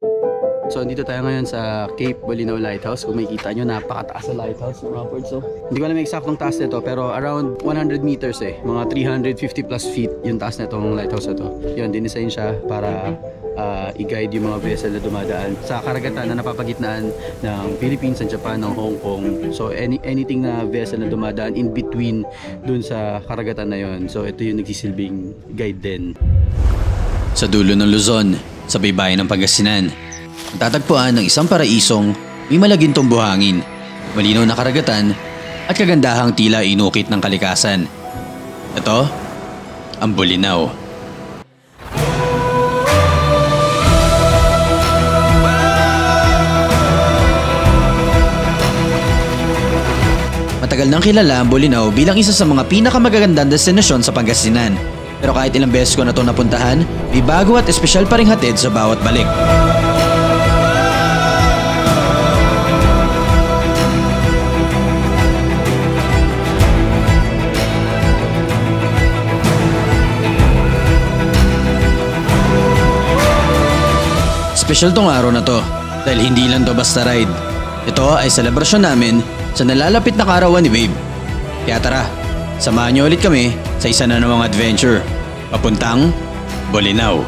So, dito tayo ngayon sa Cape Bolinao Lighthouse. Kung makikita nyo, napakataas na lighthouse mga ports. So, hindi ko alam yung eksaktong taas nito, pero around 100 meters mga 350 plus feet yung taas na itong lighthouse na to. Yun, dinesign siya para i-guide yung mga vessel na dumadaan sa karagatan na napapagitnaan ng Philippines, ng Japan, ng Hong Kong. So, anything na vessel na dumadaan in between dun sa karagatan na yun. So, ito yung nagsisilbing guide din. Sa dulo ng Luzon, sa baybayin ng Pangasinan, tatagpuan ng isang paraisong may malagintong buhangin, malinaw na karagatan at kagandahang tila inukit ng kalikasan. Ito, ang Bolinao. Matagal nang kilala ang Bolinao bilang isa sa mga pinakamagagandang destinasyon sa Pangasinan. Pero kahit ilang beses ko na ito napuntahan, may bago at espesyal pa ring hatid sa bawat balik. Special tong araw na to dahil hindi lang to basta ride. Ito ay selebrasyon namin sa nalalapit na kaarawan ni Babe. Kaya tara, samahan niyo ulit kami sa isa na namang adventure papuntang Bolinao.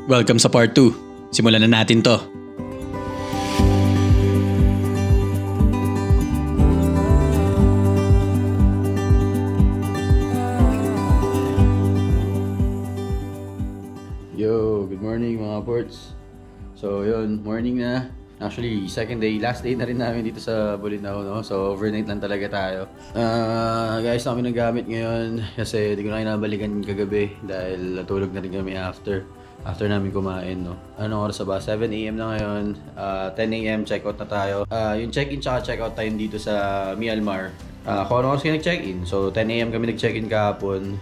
Welcome sa part 2. Simulan na natin to. Yo, good morning mga ports. So yun, morning na. Actually, second day, last day na rin namin dito sa Bolinao, no? So overnight lang talaga tayo. Guys, namin nagamit ngayon kasi di ko na kinabalikan kagabi dahil natulog na rin kami after namin kumain, no? Anong oras ba? 7 AM na ngayon. 10 AM check-out na tayo. Yung check-in tsaka check-out time dito sa Myanmar. Kung ano oras kayo nag-check-in. So 10 AM kami nag-check-in kahapon.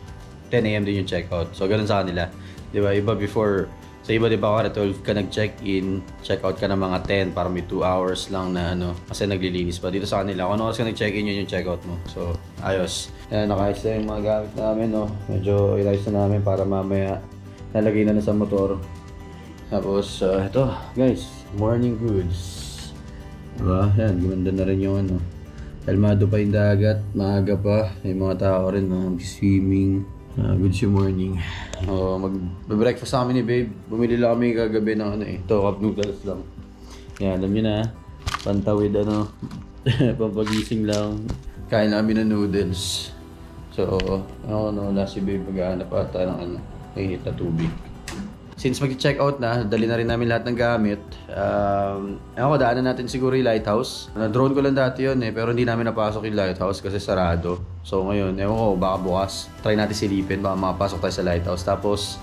10 AM din yung check-out. So ganun sa kanila. Di ba? Iba before, sa iba di ba kada 12 ka nag-check-in, check-out ka na mga 10 para may 2 hours lang na ano. Kasi naglilinis pa. Dito sa kanila, kung ano oras ka nag-check-in, yun yung check-out mo. So ayos. Nakayos na yung mga gamit namin, no? Medyo inayos na namin para mamaya nalagay na sa motor. Tapos, ito guys, morning goods. Diba? Yan, gumanda na rin yung ano. Kalmado pa yung dagat, maaga pa. May mga tao rin na mag-swimming. Goods yung morning. Mag-breakfast sa amin ni Babe. Bumili lang kami kagabi ng ano ito, cup noodles lang. Yan, alam nyo na. Pantawid ano, pampagising lang. Kain namin ng noodles. So, wala si Babe mag-aanap ata ng ano, mainit na tubig. Since mag-check out na, dali na rin namin lahat ng gamit. Daanan natin siguro yung lighthouse. Na-drone ko lang dati yun pero hindi namin napasok yung lighthouse kasi sarado. So ngayon, ewan ko, baka bukas. Try natin silipin, baka makapasok tayo sa lighthouse. Tapos,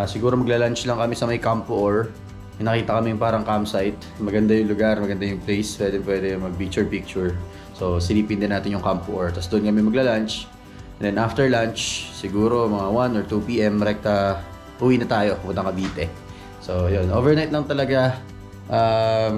siguro magla-lunch lang kami sa may Campo Or. May nakita kami yung parang campsite. Maganda yung lugar, maganda yung place. Pwede mag-picture. So, silipin din natin yung Campo Or. Tapos doon kami magla-lunch. And then after lunch, siguro mga 1 or 2 PM, rekta, uwi na tayo, puntang Cavite. So yun, overnight lang talaga.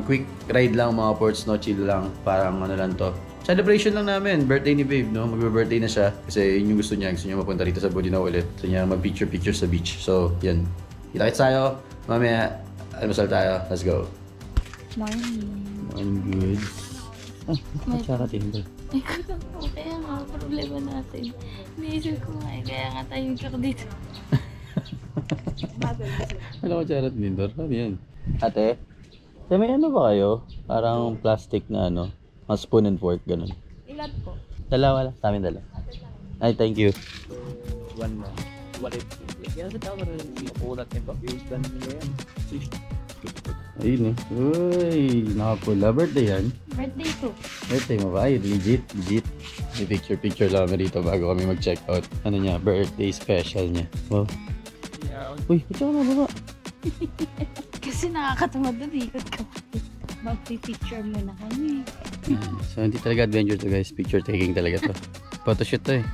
Quick ride lang mga ports, no? Chill lang, parang ano lang to. Celebration lang namin, birthday ni Babe, no? Magbe-birthday na siya kasi yun yung gusto niya mapunta dito sa Bolinao ulit. Gusto niya mag-picture sa beach. So yun, kita-kits tayo, mamaya almusal tayo, let's go. Morning. Morning good. Tsaka Tinder. Kaya nga, problema natin. Iniisip ko nga, kaya nga tayo nagkak dito. Alam ko charot Tinder, ano yan? Ate, may ano ba kayo? Parang plastic na ano, mga spoon and fork, ganun. Ilan po? Dalawa lang, sa amin dalawa. Ay, thank you. One what if yan sa tao rin nakulat niya ba? Use lang niya yan. Ayun uy, nakapula. Birthday yan? Birthday ko. Birthday mo ba? Ay, legit. May picture lang kami dito bago kami mag-check out. Ano niya, birthday special niya. Wow. Uy, ba't ka baba? Kasi nakakatamad doon, ikot ka. Magpipicture mo na kami. So, hindi talaga adventure to guys. Picture taking talaga to. Photoshoot to eh.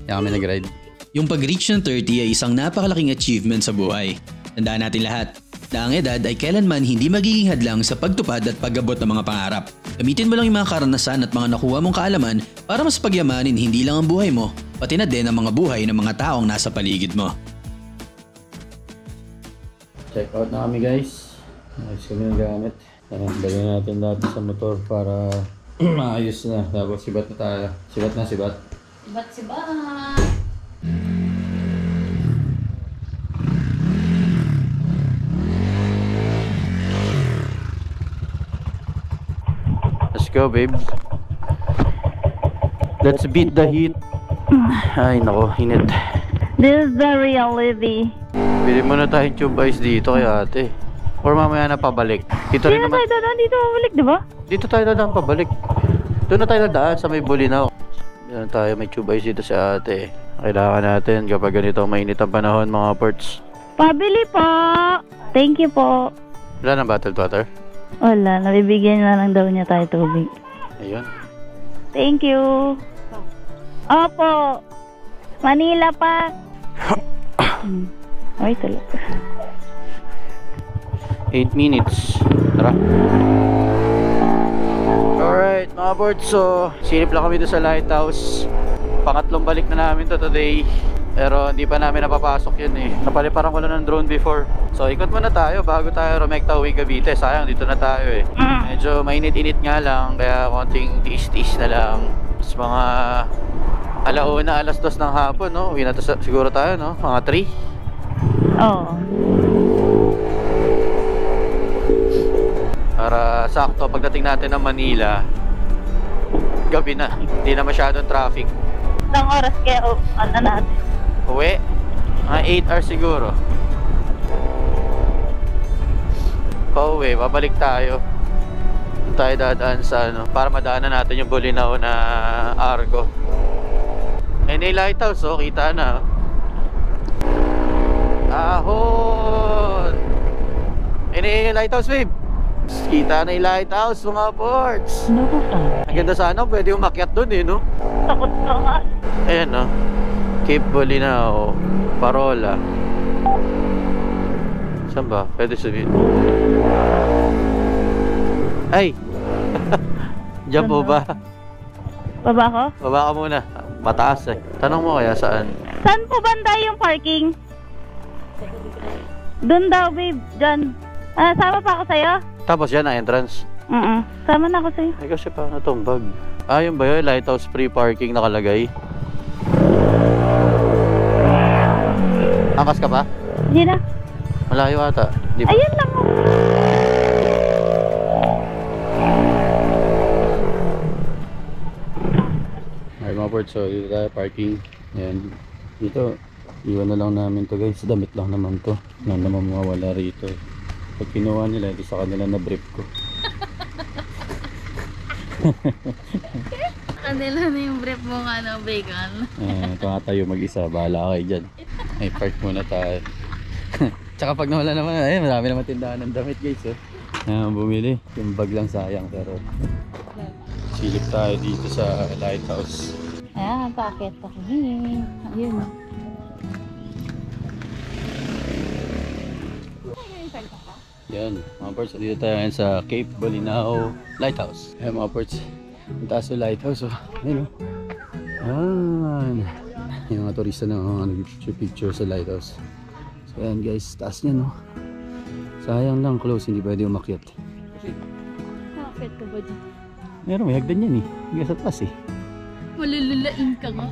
Kaya kami nag-ride. Yung pag-reach ng 30 ay isang napakalaking achievement sa buhay. Tandaan natin lahat, na ang edad ay kailanman hindi magiging hadlang sa pagtupad at pag-abot ng mga pangarap. Gamitin mo lang yung mga karanasan at mga nakuha mong kaalaman para mas pagyamanin hindi lang ang buhay mo, pati na din ang mga buhay ng mga taong nasa paligid mo. Check out na kami guys. Ayos kami ng gamit. Lagyan natin lahat sa motor para maayos na. Tapos sibat na tayo. Sibat na, sibat. Sibat. Let's go, babe. Let's beat the heat. Ay, nako, init. This is the reality. Bili muna tayong tube ice dito kay ate. Or mamaya na pabalik. Dito rin naman. Dito tayo dito mabalik, di ba? Dito tayo dadaan pabalik. Doon na tayo dadaan sa may Bulinaw. Yan tayo, may tube ice dito sa ate. Kailangan natin kapag ganito mainit ang panahon mga ports. Pabili po. Thank you po. Wala na bottled water? Wala, nabibigyan na lang daw niya tayo tubig. Ayun. Thank you. Opo. Manila pa. Ay, talaga. 8 minutes. Tara. Alright mga boards, so silip lang kami doon sa lighthouse. Pangatlong balik na namin to today. Pero hindi pa namin napapasok yun eh. Napaliparan ko lang ng drone before. So ikot muna tayo bago tayo rumekta uwi Cavite. Sayang dito na tayo eh. Medyo mainit-init nga lang, kaya konting tiis-tiis na lang. Tapos mga alauna, alas 2 ng hapon, no? Uwi na siguro tayo, no? Mga 3. Oo. Para sakto pagdating natin ng Manila, gabi na. Hindi na masyadong traffic. Ilang oras kaya ano natin? Uwi? Mga 8 hours siguro. Pauwi, babalik tayo. Tayo dadaan sa ano, para madaanan natin yung Bulinaw na Argo. NA Lighthouse, oh, kita na. Ahon! NA Lighthouse, babe. Kita na yung lighthouse, mga ports. Ano ba? Ang ganda sana, pwede umakyat dun eh, no? Takot ka nga. Ayan, no? Cape Bulinaw, Parola. Saan ba? Pwede sabihin. Ay! Diyan po ba? Baba ko? Baba ka muna. Mataas eh. Tanong mo kaya saan? Saan po banda yung parking? Doon daw, babe. Diyan. Sama pa ako sa'yo? Tapos yan ang entrance. Sama na ako sa'yo. Ay kasi pa natumbag. Ah, yun ba yun? Lighthouse free parking nakalagay. Angkas ka pa? Hindi na. Malayo ata. Di ba? Ayun lang. Ay mga ports, so dito tayo parking. Ayan. Dito, iwan na lang namin to guys. Damit lang naman to. Yan naman mawala rito. Pag kinuha nila, ito sa kanila na brief ko. Kanila na yung brief mo nga ng bacon. Ito nga tayo mag-isa. Bahala kayo dyan. Ay, park muna tayo. Tsaka pag nawala naman, ay marami naman tindahan ng damit guys. Bumili. Yung bag lang sayang pero silip tayo dito sa lighthouse. Ayan, packet ako. Ayun. Yan, mga ports, dito tayo ngayon sa Cape Bulinaw Lighthouse. Ayan mga ports, ang taas yung lighthouse. Oh. Ayan o. Ayan. Yung mga turista na nag-picture sa lighthouse. So ayan guys, taas niya no. Sayang lang, close, hindi pwede umakyat. Packet ka ba dyan? Meron, may hagdan yan eh. Hindi sa taas eh. Malululain ka nga.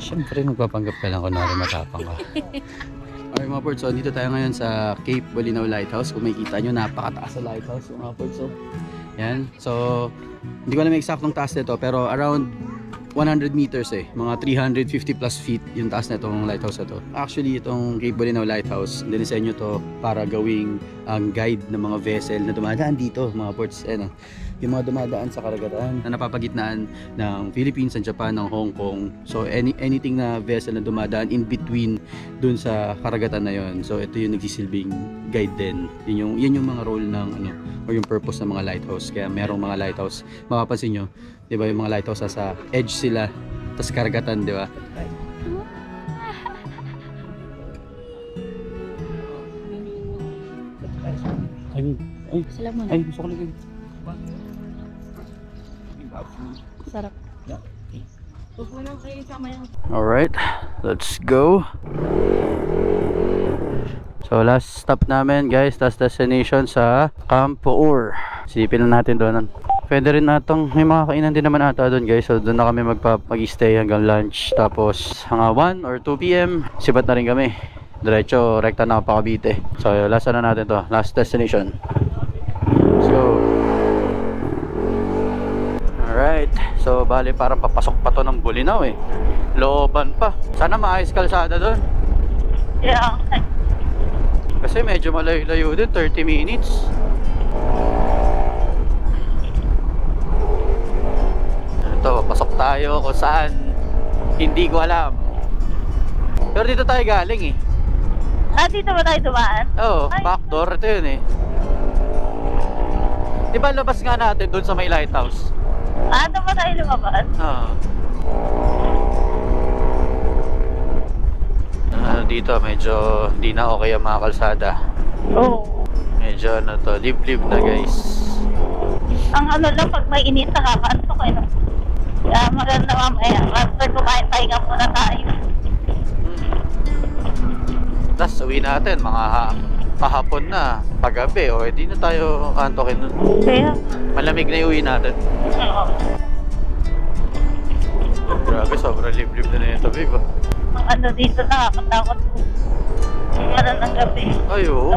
Siyempre, magpapanggap ka lang kunwari matapang ka. Okay mga ports, so dito tayo ngayon sa Cape Bulinaw Lighthouse. Kung makikita nyo, napakataas sa lighthouse mga ports. So, yan. So, hindi ko alam yung eksaktong taas nito, pero around 100 meters eh. Mga 350 plus feet yung taas na itong lighthouse na to. Actually, itong Cape Bulinaw Lighthouse, dinisenyo to para gawing ang guide ng mga vessel na dumadaan dito, mga ports. Ayan, yung mga dumadaan sa karagatan na napapagitnaan ng Philippines, ng Japan, ng Hong Kong. So anything na vessel na dumadaan in between dun sa karagatan na yon. So ito yung nagsisilbing guide din. Yun yung mga role ng ano or yung purpose ng mga lighthouse. Kaya merong mga lighthouse, mapapansin nyo, 'di ba, yung mga lighthouse sa edge sila, tas karagatan, 'di ba? Ay, Sila muna. ay, gusto ko ligay. Sarap. Huwag mo nang kayo sa mayang. Alright, let's go. So last stop namin guys, last destination sa Camp Poor. Silipin na natin doon. Pwede rin natong, may mga kainan din naman ata doon guys. So doon na kami mag-stay hanggang lunch. Tapos hanggang 1 or 2 PM, sibat na rin kami. Diretso, rekta na pa Cavite. So last na natin to, last destination. Let's go. Alright, so bali parang papasok pa to ng Bulinaw eh. Looban pa. Sana maayos kalsada doon. Yeah. Kasi medyo malayo-layo din, 30 minutes. Ito, pasok tayo kung saan hindi ko alam. Pero dito tayo galing eh. Ah, dito ba tayo dumaan? Oo, Ay. backdoor ito yun eh. Di ba labas nga natin doon sa may lighthouse? Ah, doon ba tayo lumabas? Oo. Dito medyo hindi na okay ang mga kalsada. Oo. Medyo ano to, liblib na guys. Ang ano lang, pag may init, nakakantok eh. No? Kaya maganda mamaya. After kumain, pahinga muna tayo. Tapos uwi natin mga kahapon na, paggabi o hindi na tayo kantokin nun. Kaya? Malamig na yung uwi natin. Oo. Grabe, sobrang liblib na ito, babe. Ang ano dito, nakakatakot po. Ano ng gabi. Ay, oo.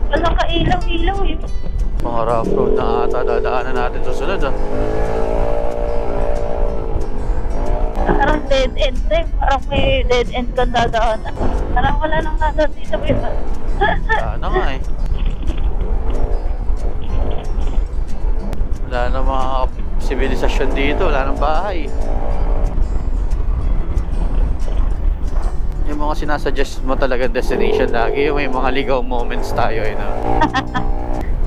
Walang kailaw-ilaw eh. Mga rough road na ata dadaanan natin sa sunod ah. Parang dead end eh. Parang may dead end kang dadaanan. Parang wala nang nasa dito. Sana nga eh. Wala na mga sibilisasyon dito, wala nang bahay. Yung mga sinasuggest mo talaga destination lagi, yung may mga ligaw moments tayo eh, no?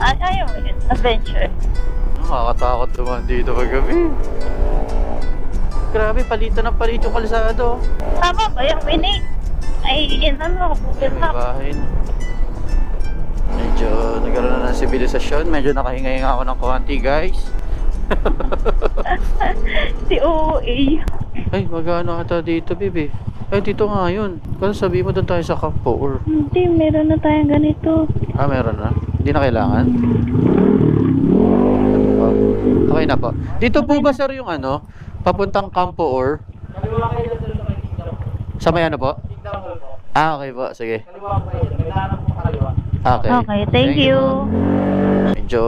Ay, ayaw mo yun. Adventure. Nakakatakot naman dito paggabi. Grabe, palitan ng palit yung kalsado. Tama ba yung winning? Ay, yun ano, Google May Map. bahay na. Medyo nagkaroon na ng sibilisasyon. Medyo nakahinga-hinga ako ng konti, guys. Si OA. Ay, magano ata dito, baby. Ay, dito nga yun. Kung sabi mo doon tayo sa Camp Poor. Hindi, meron na tayong ganito. Ah, meron na? Hindi na kailangan? Okay na po. Dito po ba, sir, yung ano? Papuntang Camp Poor? Sa may ano po? Ah, okay po. Sige. Okay. Okay, thank you. Medyo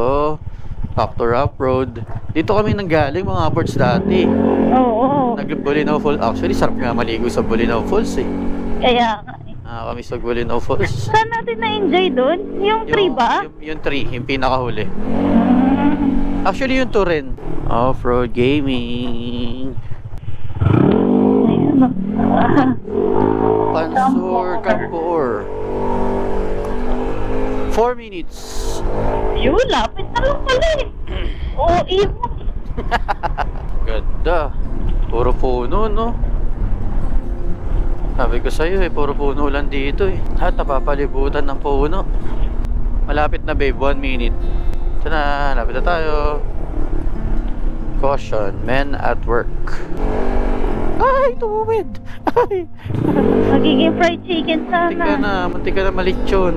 factor up road. Dito kami nanggaling mga ports dati. Oo. Nag-Bulinaw Falls. Actually, sarap nga maligo sa Bulinaw Falls eh. Kaya nga eh. Kami sa Bulinaw Falls. Saan natin na-enjoy doon? Yung tree ba? Yung tree, yung pinakahuli. Actually, yung 2 rin. Off-road gaming. Ayun. Pansur Campoor. 4 minutes. Yun, lapit na lang pala eh. Oo, mo. Ganda. Puro puno, no? Sabi ko sa'yo eh, puro puno lang dito eh. Lahat napapalibutan ng puno. Malapit na babe, 1 minute. Ito na, lapit na tayo. Caution, men at work. Ay, tumuwid! Ay! Magiging fried chicken sana. Muntik ka na malitsyon.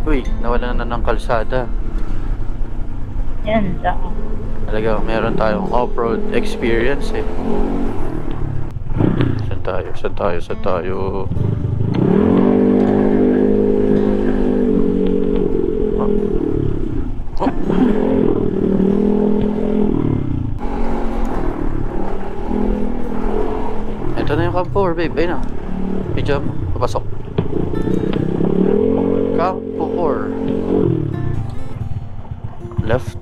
Uy, nawala na ng kalsada. Yan lang. Talaga, meron tayong off-road experience eh. Saan tayo? Oh. Ito na yung Camp Poor, babe. Ayun na. Medyo papasok. Camp Poor. Left.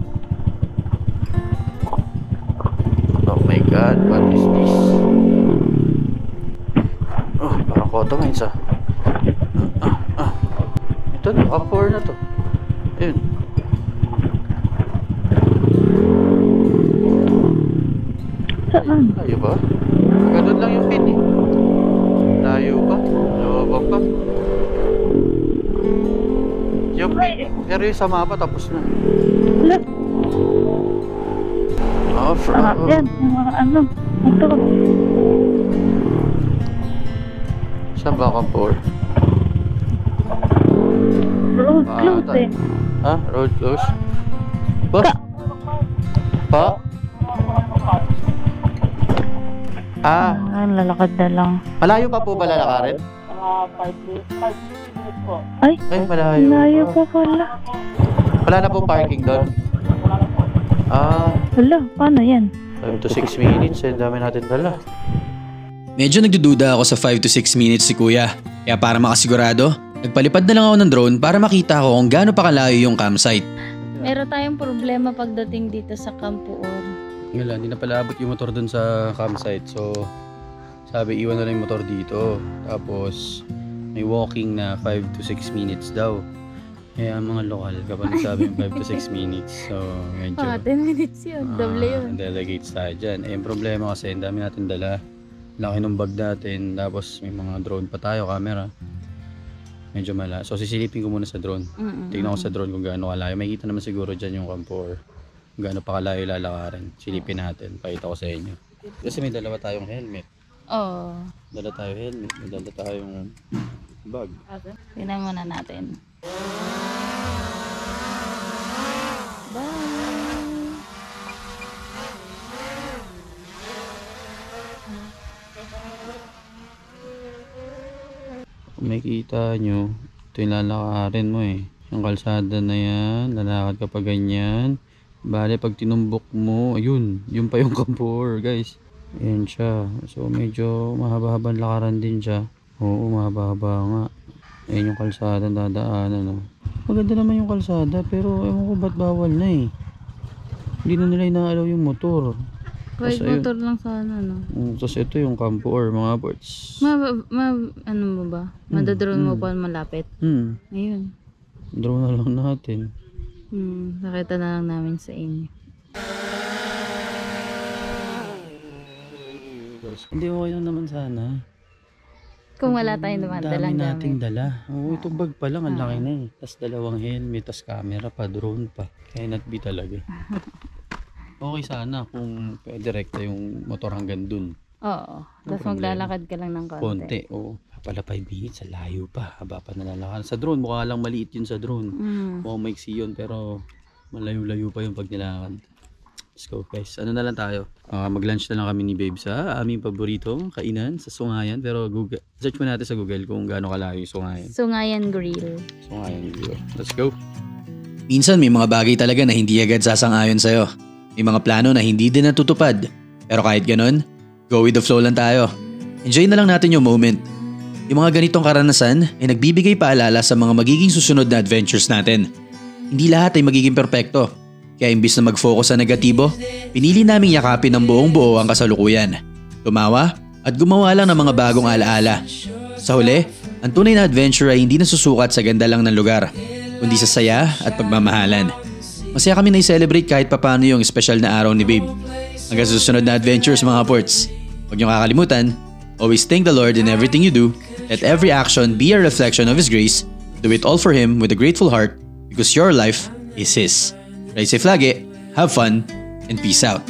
Oh my god, what is this? Oh, parang Koto Mines ah. Ito na, Camp Poor na to. Ayun. Saan? Layo ba? Ganun lang yung pin eh. Layo ba? Lawabang pa. Yung pin. Pero yung sa mapa tapos na. Wala. Off-road. Yan, yung mga ano. Ito. Saan ba Kampor? Road close eh. Ha? Road close? Boss? Pa? Lalakad na lang. Malayo pa po ba lalakarin? 5 minutes po. Ay, Malayo. malayo pa pala. Wala na pong parking doon? Wala, paano yan? 5 to 6 minutes. Ang dami natin dala. Medyo nagdududa ako sa 5 to 6 minutes si kuya. Kaya para makasigurado, nagpalipad na lang ako ng drone para makita ko kung gaano pa kalayo yung campsite. Meron tayong problema pagdating dito sa Campuor. Wala, hindi na pala abot yung motor dun sa campsite. So, sabi iwan na lang yung motor dito. Tapos, may walking na 5 to 6 minutes daw. Kaya ang mga lokal, kapag nagsabi yung 5 to 6 minutes. So, medyo 10 minutes yun. Doble yun. delegates tayo dyan. Yung problema kasi, ang dami natin dala. Laki ng bag natin. Tapos, may mga drone pa tayo, camera. Medyo mala. So, sisilipin ko muna sa drone. Tignan ko sa drone kung gaano kalayo. May kita naman siguro dyan yung Campuor. Kung gaano pa kalayo lalakarin. Silipin natin. Pakita ko sa inyo. Kasi may dalawa tayong helmet. Oo. Dala tayo helmet. May dala tayong bag. Tingnan muna natin. Bye! Kung makikita nyo, ito yung lalakarin mo eh. Yung kalsada na yan, lalakad ka pa ganyan. Bale, pag tinumbok mo, ayun, yun pa yung Campuor, guys. Ayan siya. So, medyo mahaba-habang lakaran din siya. Oo, mahaba-haba nga. Ayan yung kalsada, dadaanan, no. Maganda naman yung kalsada, pero ewan ko ba't bawal na eh. Hindi na nila inaalaw yung motor. Kahit motor lang sana, no? Tapos ito yung Campuor, mga boards. Ano mo ba? Madadrone mo pa malapit? Ayun. Drone na lang natin. Nakita na lang namin sa inyo. Hindi okay lang naman sana. Kung wala tayong naman dalang Dami nating gamit. dala. Oo, itong bag pa lang, ang laki na eh. Tapos dalawang helmet, tapos camera pa, drone pa. Kaya not be talaga. Okay sana kung pwede rekta yung motor hanggang dun. Oo. Tapos maglalakad ka lang ng konti. Konti, oo. Pala 5 minutes, sa layo pa. Haba pa nalalakad. Sa drone, mukha lang maliit yun sa drone. Mukhang maiksi yun, pero malayo-layo pa yung pag nilakad. Let's go guys. Ano na lang tayo? Mag-lunch na lang kami ni Babe sa aming paboritong kainan sa Sungayan. Pero Google, search mo natin sa Google kung gaano kalayo yung Sungayan. Sungayan Grill. Sungayan Grill. Let's go. Minsan may mga bagay talaga na hindi agad sasang-ayon sa'yo. May mga plano na hindi din natutupad. Pero kahit ganun, go with the flow lang tayo. Enjoy na lang natin yung moment. Yung mga ganitong karanasan ay nagbibigay paalala sa mga magiging susunod na adventures natin. Hindi lahat ay magiging perpekto. Kaya imbis na mag-focus sa negatibo, pinili naming yakapin ng buong buo ang kasalukuyan. Tumawa at gumawa lang ng mga bagong alaala. Sa huli, ang tunay na adventure ay hindi nasusukat sa ganda lang ng lugar, kundi sa saya at pagmamahalan. Masaya kami na i-celebrate kahit papano yung special na araw ni Babe. Hanggang sa susunod na adventures mga ports. Huwag niyong kakalimutan, always thank the Lord in everything you do. Let every action be a reflection of His grace. Do it all for Him with a grateful heart because your life is His. Ride safe lagi, have fun, and peace out.